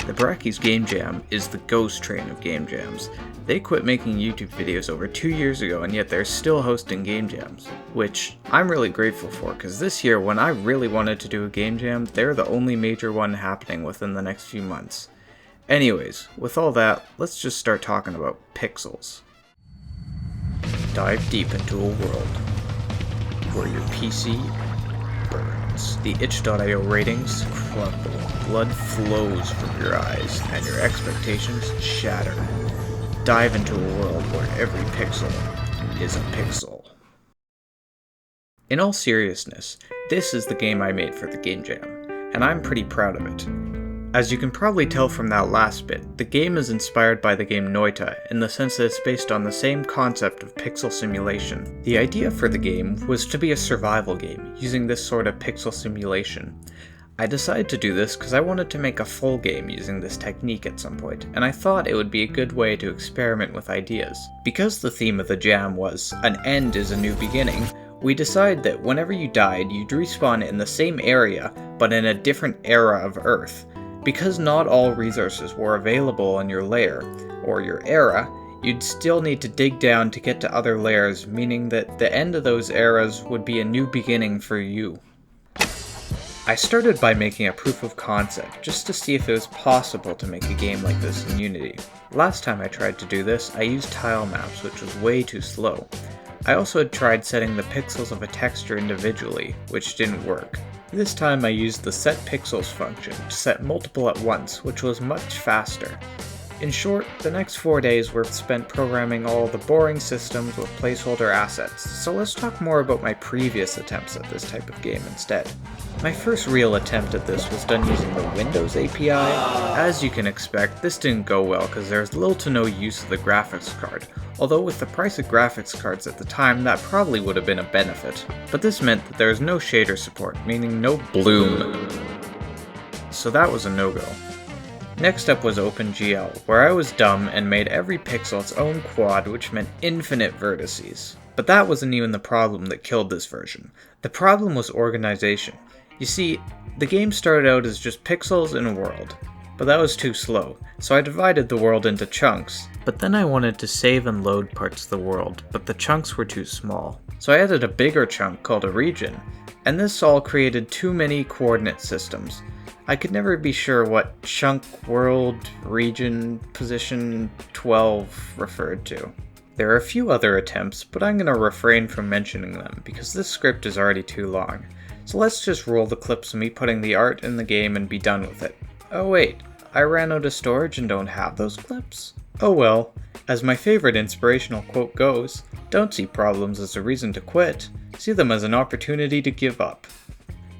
The Brackeys Game Jam is the ghost train of game jams. They quit making YouTube videos over 2 years ago, and yet they're still hosting game jams, which I'm really grateful for, because this year when I really wanted to do a game jam, they're the only major one happening within the next few months. Anyways, with all that, let's just start talking about pixels. Dive deep into a world where your PC burns, the itch.io ratings crumble, blood flows from your eyes, and your expectations shatter. Dive into a world where every pixel is a pixel. In all seriousness, this is the game I made for the Game Jam, and I'm pretty proud of it. As you can probably tell from that last bit, the game is inspired by the game Noita in the sense that it's based on the same concept of pixel simulation. The idea for the game was to be a survival game, using this sort of pixel simulation. I decided to do this because I wanted to make a full game using this technique at some point, and I thought it would be a good way to experiment with ideas. Because the theme of the jam was, an end is a new beginning, we decided that whenever you died, you'd respawn in the same area, but in a different era of Earth. Because not all resources were available in your lair, or your era, you'd still need to dig down to get to other lairs, meaning that the end of those eras would be a new beginning for you. I started by making a proof of concept, just to see if it was possible to make a game like this in Unity. Last time I tried to do this, I used tile maps, which was way too slow. I also had tried setting the pixels of a texture individually, which didn't work. This time I used the set pixels function to set multiple at once, which was much faster. In short, the next 4 days were spent programming all the boring systems with placeholder assets, so let's talk more about my previous attempts at this type of game instead. My first real attempt at this was done using the Windows API. As you can expect, this didn't go well because there's little to no use of the graphics card, although with the price of graphics cards at the time that probably would have been a benefit. But this meant that there was no shader support, meaning no bloom. So that was a no-go. Next up was OpenGL, where I was dumb and made every pixel its own quad, which meant infinite vertices. But that wasn't even the problem that killed this version. The problem was organization. You see, the game started out as just pixels in a world, but that was too slow, so I divided the world into chunks. But then I wanted to save and load parts of the world, but the chunks were too small. So I added a bigger chunk called a region, and this all created too many coordinate systems. I could never be sure what chunk, world, region, position 12 referred to. There are a few other attempts, but I'm going to refrain from mentioning them because this script is already too long. So let's just roll the clips of me putting the art in the game and be done with it. Oh wait, I ran out of storage and don't have those clips? Oh well, as my favorite inspirational quote goes, don't see problems as a reason to quit, see them as an opportunity to give up.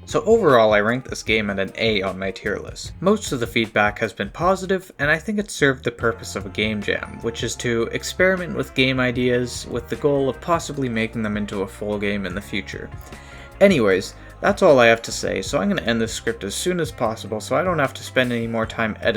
So overall I rank this game at an A on my tier list. Most of the feedback has been positive, and I think it served the purpose of a game jam, which is to experiment with game ideas with the goal of possibly making them into a full game in the future. Anyways, that's all I have to say, so I'm going to end this script as soon as possible so I don't have to spend any more time editing.